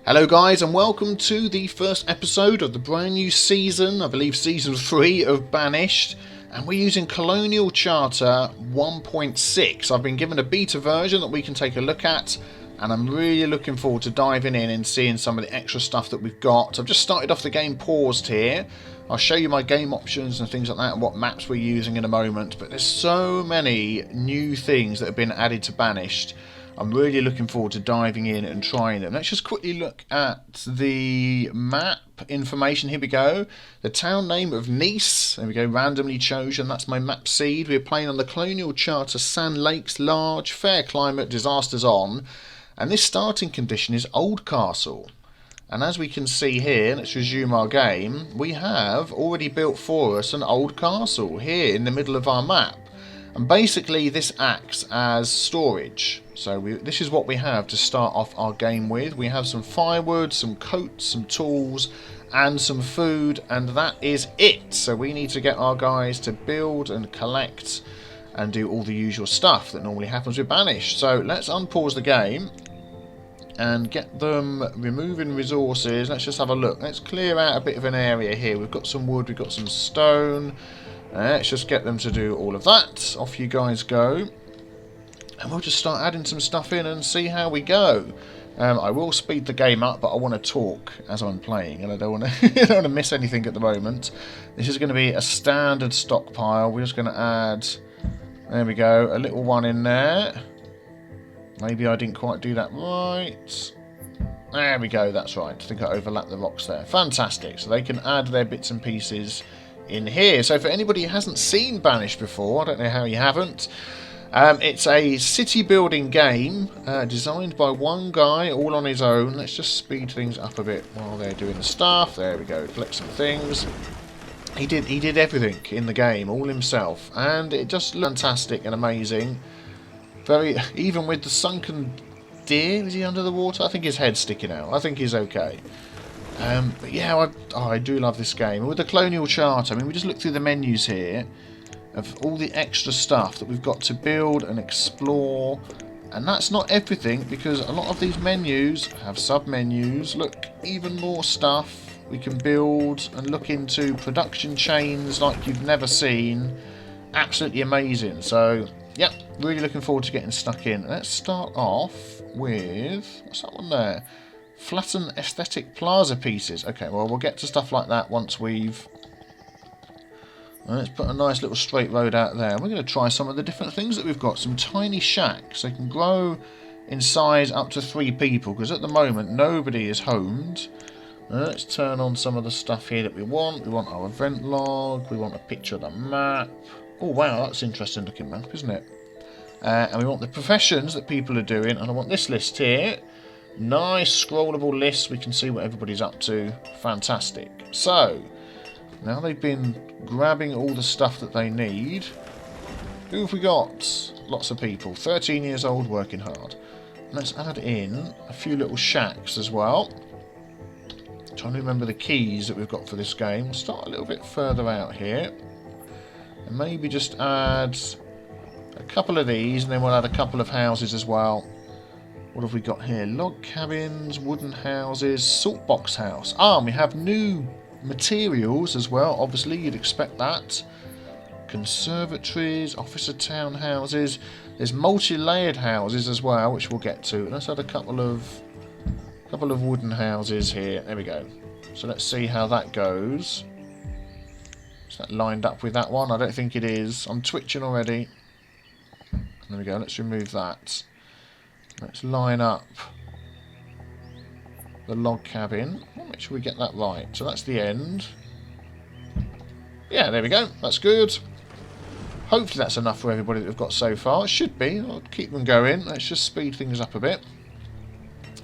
Hello guys and welcome to the first episode of the brand new season, I believe season 3 of Banished, and we're using Colonial Charter 1.6. I've been given a beta version that we can take a look at, and I'm really looking forward to diving in and seeing some of the extra stuff that we've got. I've just started off the game paused here. I'll show you my game options and things like that and what maps we're using in a moment, but there's so many new things that have been added to Banished. I'm really looking forward to diving in and trying them. Let's just quickly look at the map information. Here we go. The town name of Nice. There we go, randomly chosen. That's my map seed. We're playing on the Colonial Charter, Sand Lakes, large, fair climate, disasters on. And this starting condition is Old Castle. And as we can see here, let's resume our game, we have already built for us an old castle here in the middle of our map. And basically this acts as storage. So this is what we have to start off our game with. We have some firewood, some coats, some tools and some food, and that is it. So we need to get our guys to build and collect and do all the usual stuff that normally happens with Banished. So let's unpause the game and get them removing resources. Let's just have a look. Let's clear out a bit of an area here. We've got some wood, we've got some stone. Let's just get them to do all of that. Off you guys go. And we'll just start adding some stuff in and see how we go. I will speed the game up, but I want to talk as I'm playing, and I don't want to, I don't want to miss anything at the moment. This is going to be a standard stockpile. We're just going to add, there we go, a little one in there. Maybe I didn't quite do that right. There we go, that's right. I think I overlapped the rocks there. Fantastic. So they can add their bits and pieces in here. So for anybody who hasn't seen Banished before, I don't know how you haven't, it's a city building game designed by one guy all on his own. Let's just speed things up a bit while they're doing the stuff. There we go, collect some things. He did everything in the game all himself, and it just looked fantastic and amazing. Very, even with the sunken deer, is he under the water? I think his head's sticking out. I think he's okay. But yeah, I do love this game. With the Colonial Charter, I mean, we just look through the menus here of all the extra stuff that we've got to build and explore. And that's not everything, because a lot of these menus have sub-menus. Look, even more stuff we can build and look into production chains like you've never seen. Absolutely amazing. So, yep, really looking forward to getting stuck in. Let's start off with, what's that one there? Flatten aesthetic plaza pieces. Okay, well, we'll get to stuff like that once we've... Let's put a nice little straight road out there. We're going to try some of the different things that we've got. Some tiny shacks. They can grow in size up to 3 people, because at the moment nobody is homed. Let's turn on some of the stuff here that we want. We want our event log. We want a picture of the map. Oh, wow, that's an interesting looking map, isn't it? And we want the professions that people are doing. And I want this list here. Nice scrollable list. We can see what everybody's up to. Fantastic. So, now they've been grabbing all the stuff that they need. Who have we got? Lots of people. 13 years old, working hard. Let's add in a few little shacks as well. Trying to remember the keys that we've got for this game. We'll start a little bit further out here. And maybe just add a couple of these, and then we'll add a couple of houses as well. What have we got here? Log cabins, wooden houses, salt box house. Ah, and we have new materials as well. Obviously, you'd expect that. Conservatories, officer townhouses. There's multi-layered houses as well, which we'll get to. Let's add a couple of wooden houses here. There we go. So let's see how that goes. Is that lined up with that one? I don't think it is. I'm twitching already. There we go. Let's remove that. Let's line up the log cabin. I'll make sure we get that right. So that's the end. Yeah, there we go. That's good. Hopefully that's enough for everybody that we've got so far. It should be. I'll keep them going. Let's just speed things up a bit.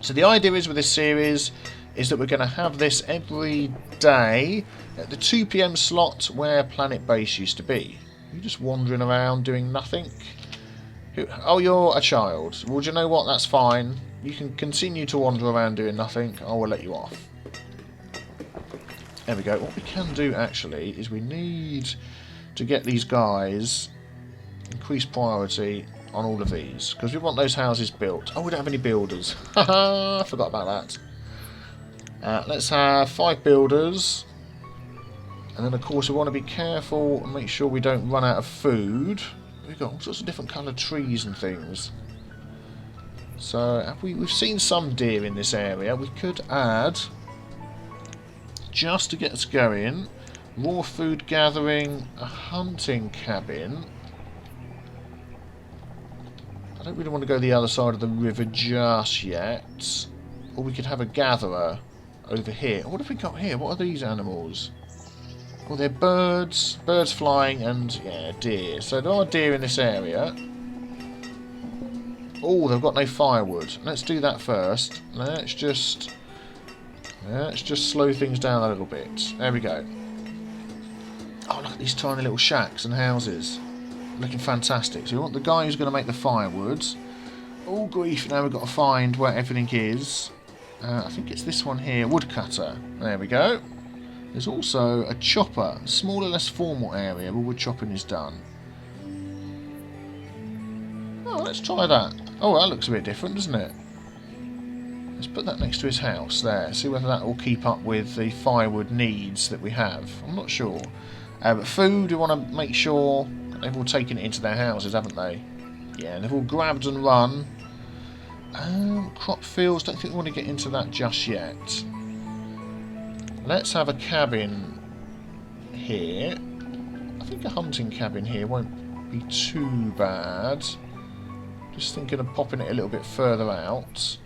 So the idea is with this series is that we're going to have this every day at the 2 PM slot where Planet Base used to be. You're just wandering around doing nothing. Oh, you're a child. Well, do you know what? That's fine. You can continue to wander around doing nothing. I will let you off. There we go. What we can do, actually, is we need to get these guys increased priority on all of these, because we want those houses built. Oh, we don't have any builders. Haha, I forgot about that. Let's have 5 builders. And then of course we want to be careful and make sure we don't run out of food. We've got all sorts of different coloured trees and things. So we've seen some deer in this area. We could add, just to get us going, raw food gathering, a hunting cabin. I don't really want to go the other side of the river just yet. Or we could have a gatherer over here. What have we got here? What are these animals? Oh, they're birds. Birds flying and, yeah, deer. So there are deer in this area. Oh, they've got no firewood. Let's do that first. Let's just slow things down a little bit. There we go. Oh, look at these tiny little shacks and houses. Looking fantastic. So we want the guy who's going to make the firewood. Oh, grief. Now we've got to find where everything is. I think it's this one here. Woodcutter. There we go. There's also a chopper. A smaller, less formal area where wood chopping is done. Oh, let's try that. Oh, that looks a bit different, doesn't it? Let's put that next to his house there. See whether that will keep up with the firewood needs that we have. I'm not sure. But food, we want to make sure they've all taken it into their houses, haven't they? Yeah, they've all grabbed and run. Crop fields, don't think we want to get into that just yet. Let's have a cabin here. I think a hunting cabin here won't be too bad. Just thinking of popping it a little bit further out.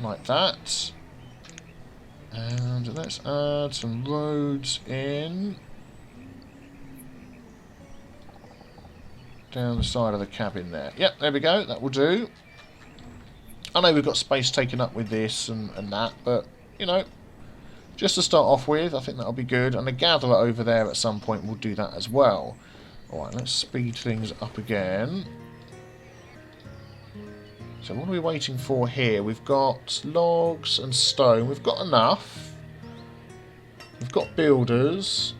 Like that. And let's add some roads in. Down the side of the cabin there. Yep, there we go. That will do. I know we've got space taken up with this and that, but, you know, just to start off with, I think that'll be good. And the gatherer over there at some point will do that as well. Alright, let's speed things up again. So what are we waiting for here? We've got logs and stone. We've got enough. We've got builders.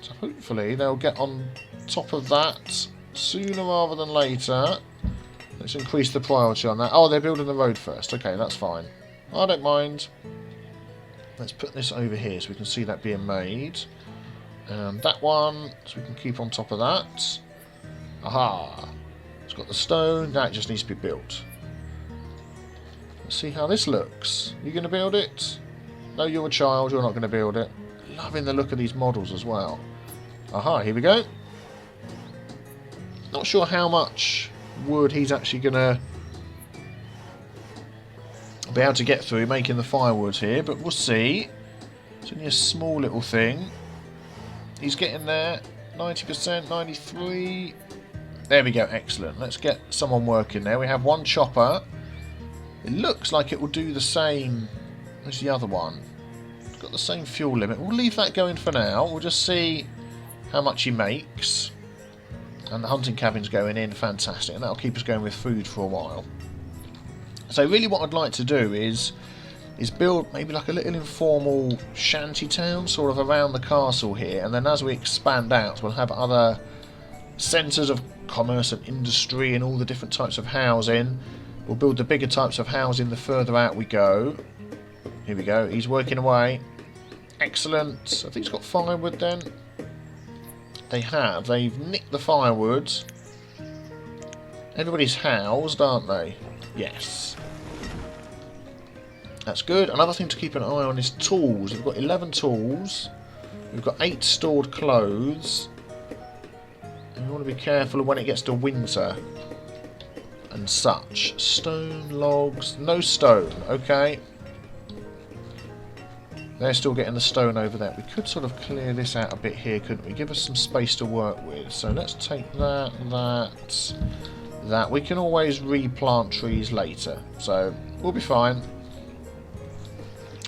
So hopefully they'll get on top of that sooner rather than later. Let's increase the priority on that. Oh, they're building the road first. Okay, that's fine. I don't mind. Let's put this over here so we can see that being made. And that one, so we can keep on top of that. Aha! It's got the stone. That just needs to be built. Let's see how this looks. You going to build it? No, you're a child. You're not going to build it. Loving the look of these models as well. Aha, here we go. Not sure how much wood he's actually going to be able to get through making the firewood here, but we'll see. It's only a small little thing. He's getting there. 90%, 93. There we go, excellent. Let's get someone working there. We have one chopper. It looks like it will do the same as the other one. It's got the same fuel limit. We'll leave that going for now. We'll just see how much he makes. And the hunting cabin's going in, fantastic. And that'll keep us going with food for a while. So really what I'd like to do is build maybe like a little informal shanty town sort of around the castle here. And then as we expand out, we'll have other centres of commerce and industry and all the different types of housing. We'll build the bigger types of housing the further out we go. Here we go, he's working away. Excellent. I think he's got firewood then. They have. They've nicked the firewood. Everybody's housed, aren't they? Yes. That's good. Another thing to keep an eye on is tools. We've got 11 tools. We've got 8 stored clothes. And we want to be careful when it gets to winter and such. Stone, logs, no stone. Okay. They're still getting the stone over there. We could sort of clear this out a bit here, couldn't we? Give us some space to work with. So let's take that, that. We can always replant trees later. So we'll be fine.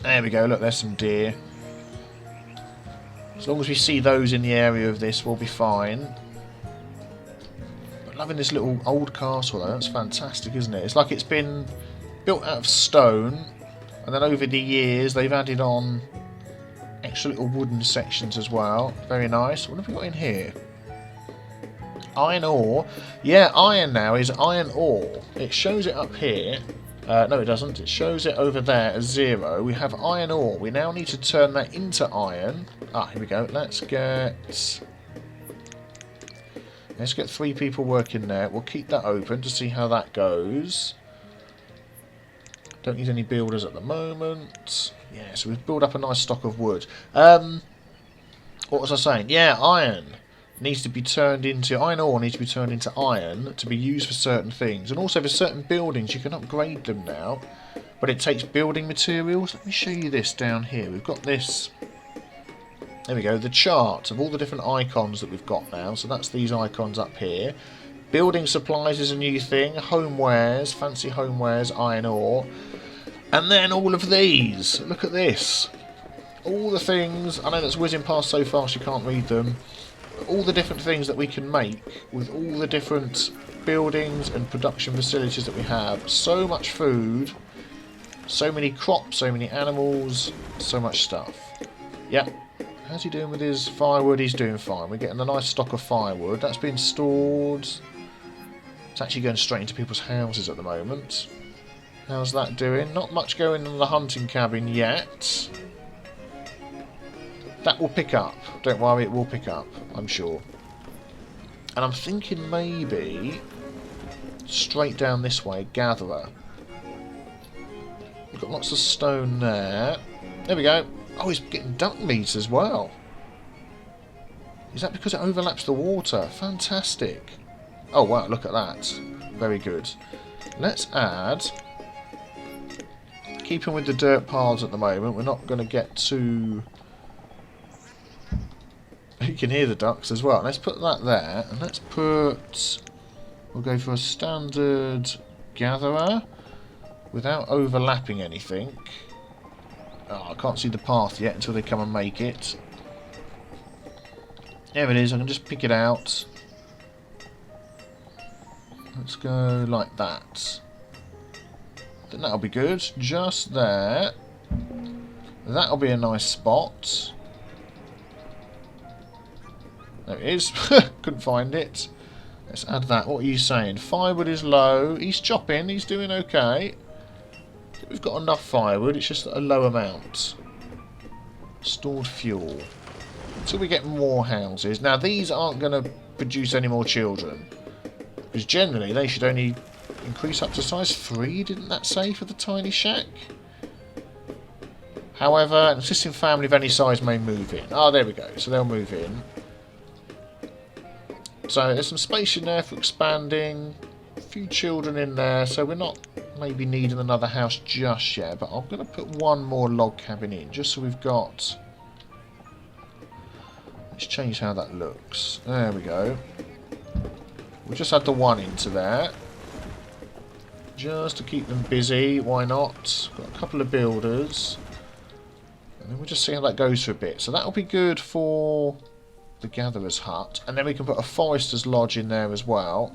There we go. Look, there's some deer. As long as we see those in the area of this, we'll be fine. But loving this little old castle, though. That's fantastic, isn't it? It's like it's been built out of stone. And then over the years, they've added on extra little wooden sections as well. Very nice. What have we got in here? Iron ore. Yeah, iron now is iron ore. It shows it up here. No, it doesn't. It shows it over there as 0. We have iron ore. We now need to turn that into iron. Ah, here we go. Let's get 3 people working there. We'll keep that open to see how that goes. Don't need any builders at the moment. Yeah, so we've built up a nice stock of wood. What was I saying? Yeah, iron needs to be turned into... Iron ore needs to be turned into iron to be used for certain things. And also for certain buildings, you can upgrade them now. But it takes building materials. Let me show you this down here. We've got this... There we go, the chart of all the different icons that we've got now. So that's these icons up here. Building supplies is a new thing. Homewares, fancy homewares, iron ore. And then all of these. Look at this. All the things, I know that's whizzing past so fast you can't read them. But all the different things that we can make with all the different buildings and production facilities that we have. So much food. So many crops, so many animals. So much stuff. Yep. How's he doing with his firewood? He's doing fine. We're getting a nice stock of firewood. That's been stored. It's actually going straight into people's houses at the moment. How's that doing? Not much going in the hunting cabin yet. That will pick up. Don't worry, it will pick up, I'm sure. And I'm thinking maybe straight down this way, gatherer. We've got lots of stone there. There we go. Oh, he's getting duck meat as well. Is that because it overlaps the water? Fantastic. Oh, wow, look at that. Very good. Let's add... Keeping with the dirt piles at the moment, we're not going to get too... You can hear the ducks as well. Let's put that there, and let's put... We'll go for a standard gatherer without overlapping anything. Oh, I can't see the path yet until they come and make it. There it is, I can just pick it out. Let's go like that. I think that'll be good. Just there. That'll be a nice spot. There it is. Couldn't find it. Let's add that. What are you saying? Firewood is low. He's chopping. He's doing okay. We've got enough firewood, it's just a low amount. Stored fuel. Until we get more houses. Now these aren't going to produce any more children. Because generally they should only increase up to size 3, didn't that say, for the tiny shack? However, an existing family of any size may move in. Oh, there we go. So they'll move in. So there's some space in there for expanding. A few children in there, so we're not maybe needing another house just yet, but I'm going to put one more log cabin in just so we've got... Let's change how that looks. There we go. We'll just add the one into there just to keep them busy. Why not? Got a couple of builders, and then we'll just see how that goes for a bit. So that'll be good for the gatherer's hut, and then we can put a forester's lodge in there as well.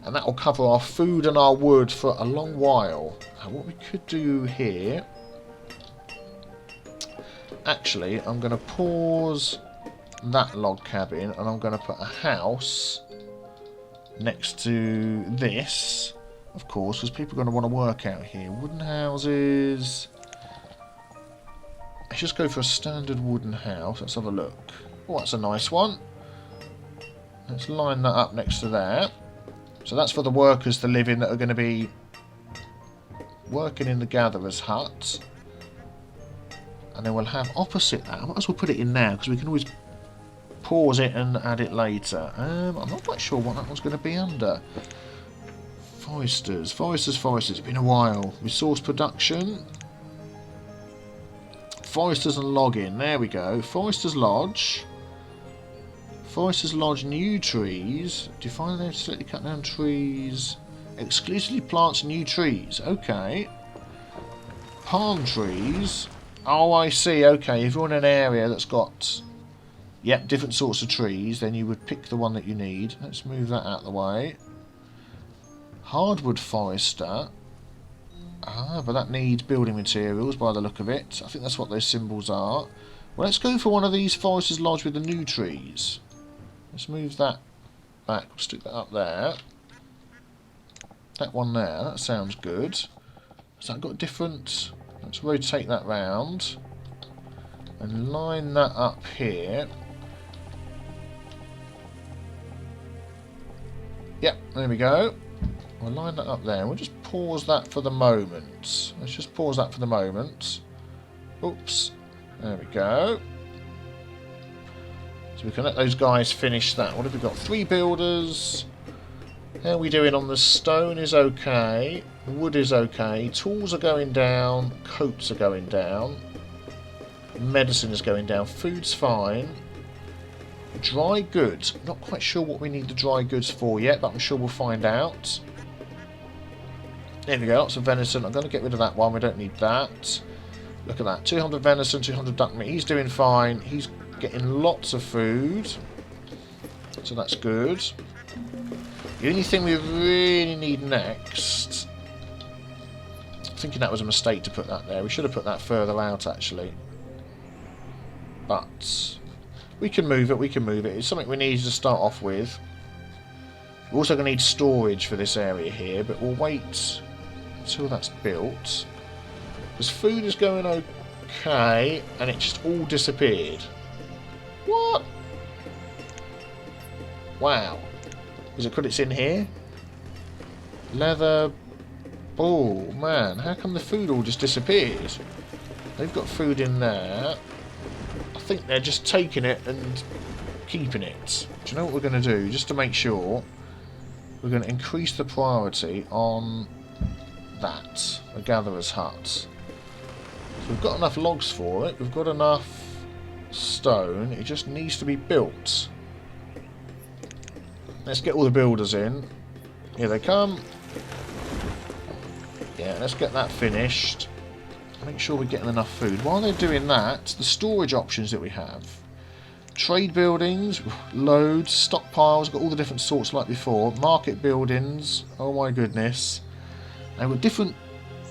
And that will cover our food and our wood for a long while. And what we could do here... Actually, I'm going to pause that log cabin and I'm going to put a house next to this. Of course, because people are going to want to work out here. Wooden houses... Let's just go for a standard wooden house. Let's have a look. Oh, that's a nice one. Let's line that up next to there. So that's for the workers to live in that are going to be working in the gatherer's hut. And then we'll have opposite that. I might as well put it in now because we can always pause it and add it later. I'm not quite sure what that one's going to be under. Foresters. It's been a while. Resource production. Foresters and logging. There we go. Forester's Lodge. Forester's Lodge, new trees. Define them to slightly cut down trees. Exclusively plants new trees. Okay. Palm trees. Oh, I see. Okay, if you're in an area that's got... Yep, different sorts of trees, then you would pick the one that you need. Let's move that out of the way. Hardwood forester. Ah, but that needs building materials by the look of it. I think that's what those symbols are. Well, let's go for one of these Forester's Lodge with the new trees. Let's move that back. We'll stick that up there. That one there. That sounds good. Has that got a different... Let's rotate that round. And line that up here. Yep, there we go. We'll line that up there. We'll just pause that for the moment. Let's just pause that for the moment. Oops. There we go. So we can let those guys finish that. What have we got? 3 builders. How are we doing on the stone is okay. Wood is okay. Tools are going down. Coats are going down. Medicine is going down. Food's fine. Dry goods. Not quite sure what we need the dry goods for yet, but I'm sure we'll find out. There we go. Lots of venison. I'm going to get rid of that one. We don't need that. Look at that. 200 venison, 200 duck meat. He's doing fine. He's getting lots of food. So that's good. The only thing we really need next... I'm thinking that was a mistake to put that there. We should have put that further out, actually. But... we can move it, we can move it. It's something we need to start off with. We're also going to need storage for this area here, but we'll wait until that's built. Because food is going okay, and it just all disappeared. What? Wow. Is it because it's in here? Leather. Oh, man. How come the food all just disappeared? They've got food in there. I think they're just taking it and keeping it. Do you know what we're going to do? Just to make sure, we're going to increase the priority on that, the gatherer's hut. So we've got enough logs for it. We've got enough stone. It just needs to be built. Let's get all the builders in. Here they come. Yeah, let's get that finished. Make sure we're getting enough food. While they're doing that, the storage options that we have. Trade buildings, loads, stockpiles, got all the different sorts like before. Market buildings, oh my goodness. Now with different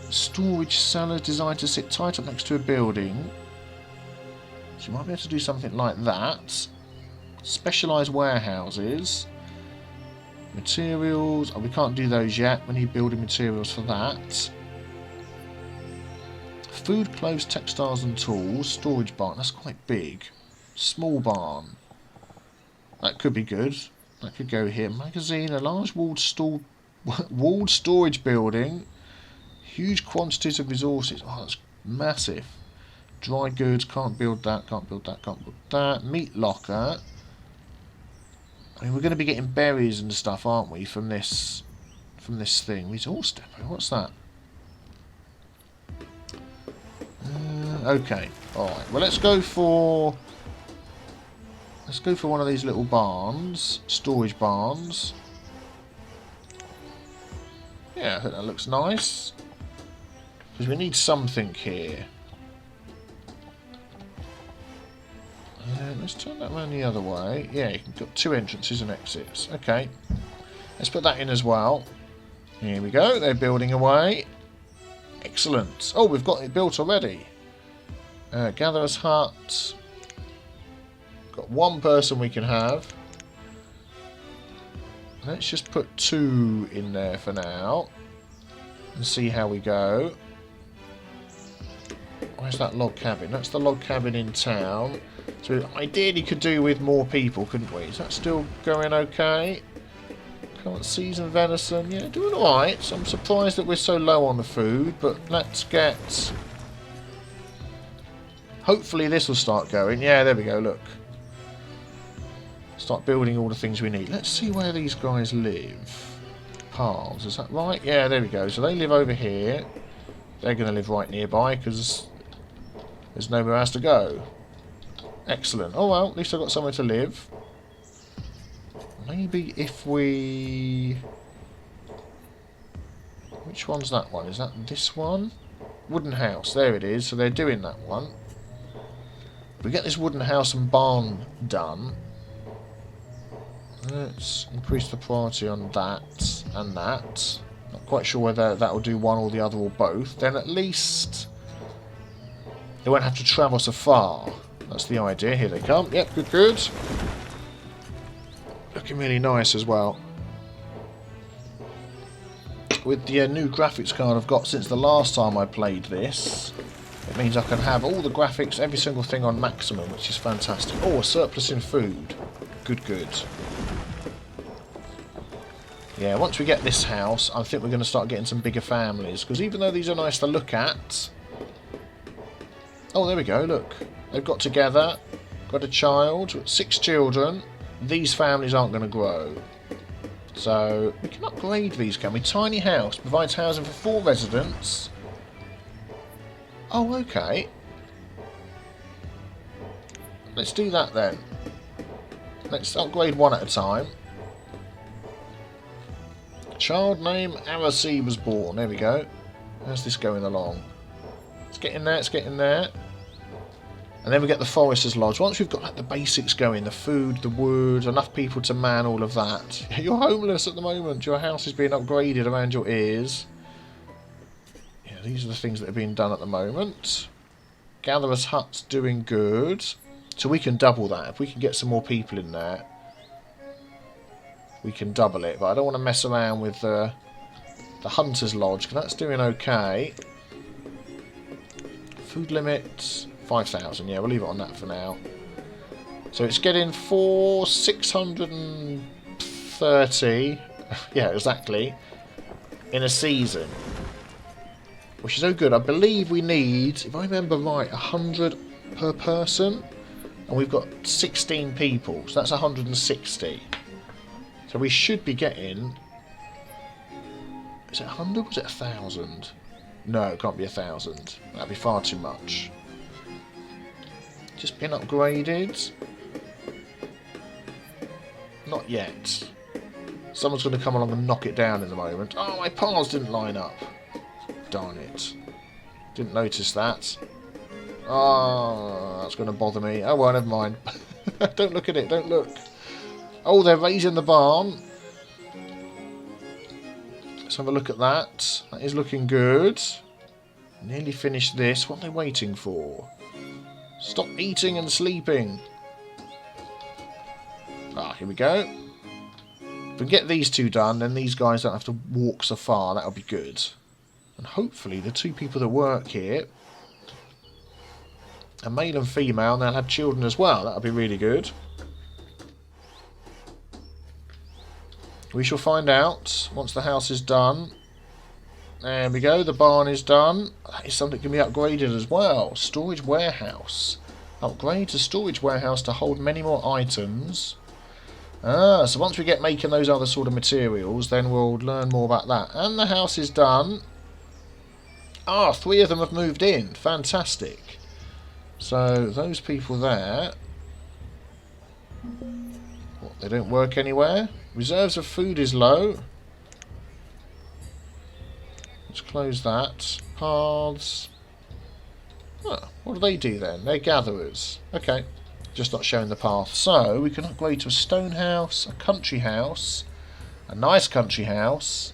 storage cellars designed to sit tight up next to a building. So you might be able to do something like that. Specialised warehouses. Materials, oh we can't do those yet. We need building materials for that. Food, clothes, textiles and tools. Storage barn. That's quite big. Small barn. That could be good. That could go here. Magazine. A large walled storage building. Huge quantities of resources. Oh, that's massive. Dry goods. Can't build that. Can't build that. Can't build that. Meat locker. I mean, we're going to be getting berries and stuff, aren't we, from this thing. Resource depot. What's that? Okay, alright, well let's go for one of these little barns, storage barns. Yeah, I think that looks nice. Because we need something here. Let's turn that around the other way. Yeah, you've got 2 entrances and exits. Okay, let's put that in as well. Here we go, they're building away. Excellent. Oh, we've got it built already. Gatherer's hut. Got 1 person we can have. Let's just put 2 in there for now. And see how we go. Where's that log cabin? That's the log cabin in town. So ideally could do with more people, couldn't we? Is that still going okay? Can't season venison. Yeah, doing alright. So I'm surprised that we're so low on the food. But let's get... hopefully this will start going. Yeah, there we go, look. Start building all the things we need. Let's see where these guys live. Paths, is that right? Yeah, there we go. So they live over here. They're going to live right nearby because there's nowhere else to go. Excellent. Oh well, at least I've got somewhere to live. Maybe if we... which one's that one? Is that this one? Wooden house. There it is. So they're doing that one. If we get this wooden house and barn done, let's increase the priority on that and that. Not quite sure whether that will do one or the other or both. Then at least they won't have to travel so far. That's the idea. Here they come. Yep, good, good. Looking really nice as well. with the new graphics card I've got since the last time I played this. It means I can have all the graphics, every single thing on maximum, which is fantastic. Oh, a surplus in food. Good, good. Yeah, once we get this house, I think we're going to start getting some bigger families. Because even though these are nice to look at... Oh, there we go, look. They've got together, got a child, 6 children. These families aren't going to grow. So, we can upgrade these, can we? Tiny house provides housing for 4 residents. Oh, okay. Let's do that then. Let's upgrade one at a time. Child name Arasi was born. There we go. How's this going along? Let's get in there, let's get in there. And then we get the Forester's Lodge. Once we've got like the basics going, the food, the wood, enough people to man all of that. You're homeless at the moment. Your house is being upgraded around your ears. Yeah, these are the things that are being done at the moment. Gatherer's Hut's doing good. So we can double that. If we can get some more people in there, we can double it. But I don't want to mess around with the Hunter's Lodge, because that's doing okay. Food limit 5,000. Yeah, we'll leave it on that for now. So it's getting 630. Yeah, exactly. In a season. Which is so good. I believe we need, if I remember right, 100 per person. And we've got 16 people. So that's 160. So we should be getting... Is it 100 or was it 1,000? No, it can't be 1,000. That'd be far too much. Just been upgraded. Not yet. Someone's going to come along and knock it down in a moment. Oh, my piles didn't line up. Darn it. Didn't notice that. Oh, that's going to bother me. Oh, well, never mind. Don't look at it, don't look. Oh, they're raising the barn. Let's have a look at that. That is looking good. Nearly finished this. What are they waiting for? Stop eating and sleeping. Ah, here we go. If we get these two done, then these guys don't have to walk so far. That'll be good. And hopefully the 2 people that work here, a male and female, and they'll have children as well. That'll be really good. We shall find out once the house is done. There we go, the barn is done. That is something that can be upgraded as well. Storage warehouse. Upgrade to storage warehouse to hold many more items. Ah, so once we get making those other sort of materials, then we'll learn more about that. And the house is done. Ah, 3 of them have moved in. Fantastic. So, those people there... What, they don't work anywhere? Reserves of food is low. Let's close that. Paths. Oh, what do they do then? They're gatherers. Okay. Just not showing the path. So, we can upgrade to a stone house, a country house, a nice country house,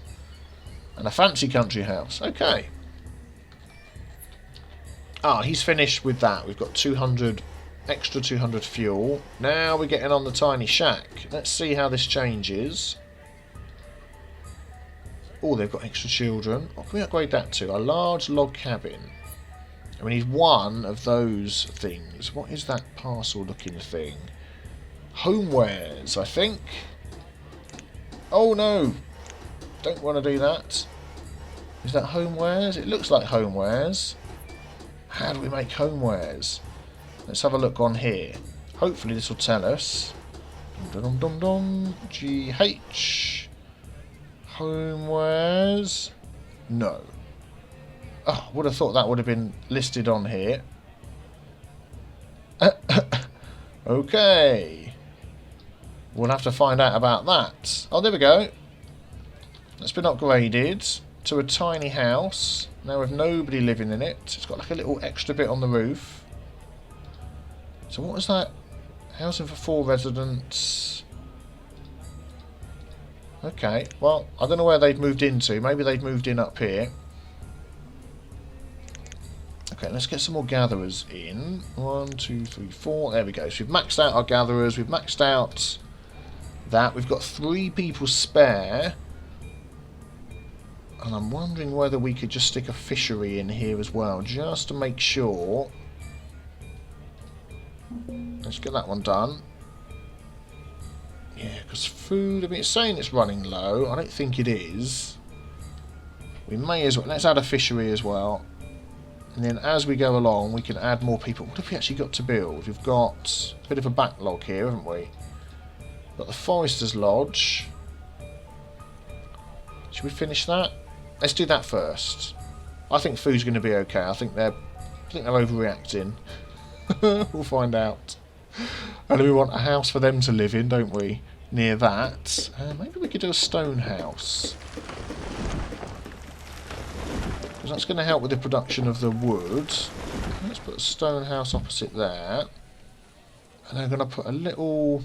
and a fancy country house. Okay. Ah, he's finished with that. We've got 200, extra 200 fuel. Now we're getting on the tiny shack. Let's see how this changes. Oh, they've got extra children. What can we upgrade that to? A large log cabin. And we need 1 of those things. What is that parcel looking thing? Homewares, I think. Oh no! Don't want to do that. Is that homewares? It looks like homewares. How do we make homewares? Let's have a look on here. Hopefully this will tell us. Dum dum dum. GH. Homewares. No. Oh, would have thought that would have been listed on here. Okay. We'll have to find out about that. Oh, there we go. It's been upgraded to a tiny house. Now with nobody living in it. It's got like a little extra bit on the roof. So what was that? Housing for 4 residents. Okay, well, I don't know where they've moved into. Maybe they've moved in up here. Okay, let's get some more gatherers in. 1, 2, 3, 4. There we go. So we've maxed out our gatherers. We've maxed out that. We've got 3 people spare. And I'm wondering whether we could just stick a fishery in here as well, just to make sure. Let's get that one done. Yeah, because food, I mean, it's saying it's running low. I don't think it is. We may as well, let's add a fishery as well. And then as we go along, we can add more people. What have we actually got to build? We've got a bit of a backlog here, haven't we? We've got the Forester's Lodge. Should we finish that? Let's do that first. I think food's going to be okay. I think they're overreacting. We'll find out. And we want a house for them to live in, don't we? Near that. Maybe we could do a stone house. Because that's going to help with the production of the wood. Let's put a stone house opposite there. And I'm going to put a little...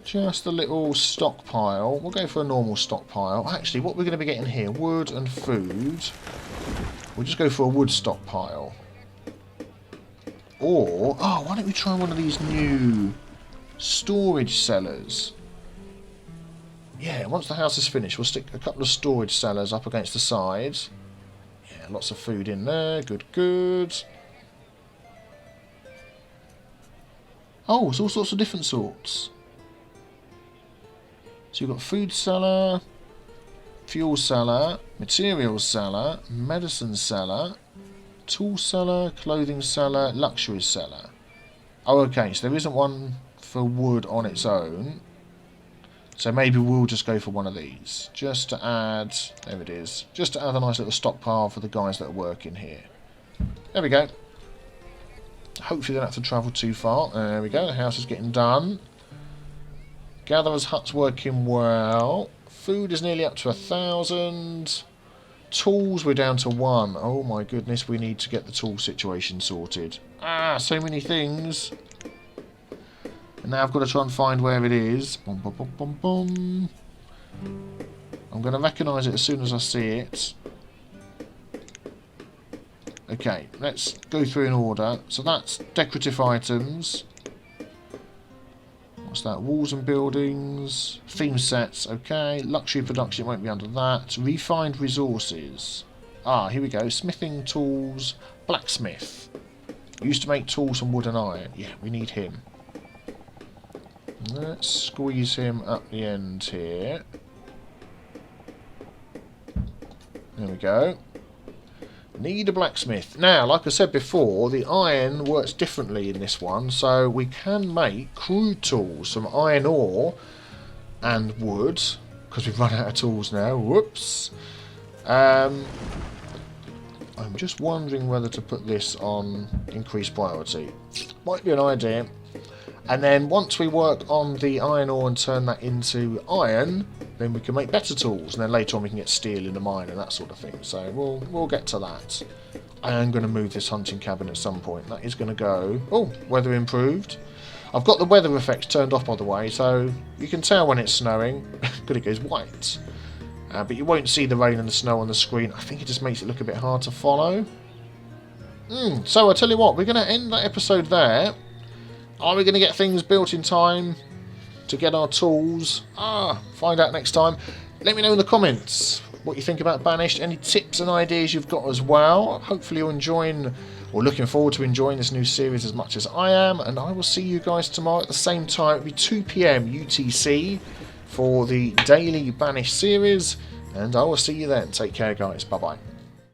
just a little stockpile. We'll go for a normal stockpile. Actually, what we're going to be getting here, wood and food. We'll just go for a wood stockpile. Or, oh, why don't we try one of these new storage cellars? Yeah, once the house is finished, we'll stick a couple of storage cellars up against the side. Yeah, lots of food in there. Good, good. Oh, it's all sorts of different sorts. So you've got food cellar, fuel cellar, materials cellar, medicine cellar, tool cellar, clothing cellar, luxury cellar. Oh, okay, so there isn't one for wood on its own. So maybe we'll just go for one of these. Just to add, there it is, just to add a nice little stockpile for the guys that are working here. There we go. Hopefully they don't have to travel too far. There we go, the house is getting done. Gatherer's hut's working well. Food is nearly up to 1,000. Tools, we're down to 1. Oh my goodness, we need to get the tool situation sorted. Ah, so many things. And now I've got to try and find where it is. Boom, boom, boom, boom, boom. I'm going to recognise it as soon as I see it. Okay, let's go through in order. So that's decorative items. What's that? Walls and buildings. Theme sets, okay. Luxury production won't be under that. Refined resources. Ah, here we go. Smithing tools. Blacksmith. Used to make tools from wood and iron. Yeah, we need him. Let's squeeze him up the end here. There we go. Need a blacksmith. Now, like I said before, the iron works differently in this one, so we can make crude tools from iron ore and wood, because we've run out of tools now. Whoops. I'm just wondering whether to put this on increased priority. Might be an idea. And then once we work on the iron ore and turn that into iron, then we can make better tools, and then later on we can get steel in the mine and that sort of thing. So we'll get to that. I am going to move this hunting cabin at some point. That is going to go... Oh, weather improved. I've got the weather effects turned off, by the way, so you can tell when it's snowing. Good, it goes white. But you won't see the rain and the snow on the screen. I think it just makes it look a bit hard to follow. So I tell you what, we're going to end that episode there. Are we going to get things built in time to get our tools? Find out next time. Let me know in the comments what you think about Banished. Any tips and ideas you've got as well. Hopefully you're enjoying or looking forward to enjoying this new series as much as I am. And I will see you guys tomorrow at the same time. It'll be 2 PM UTC for the daily Banished series. And I will see you then. Take care, guys. Bye-bye.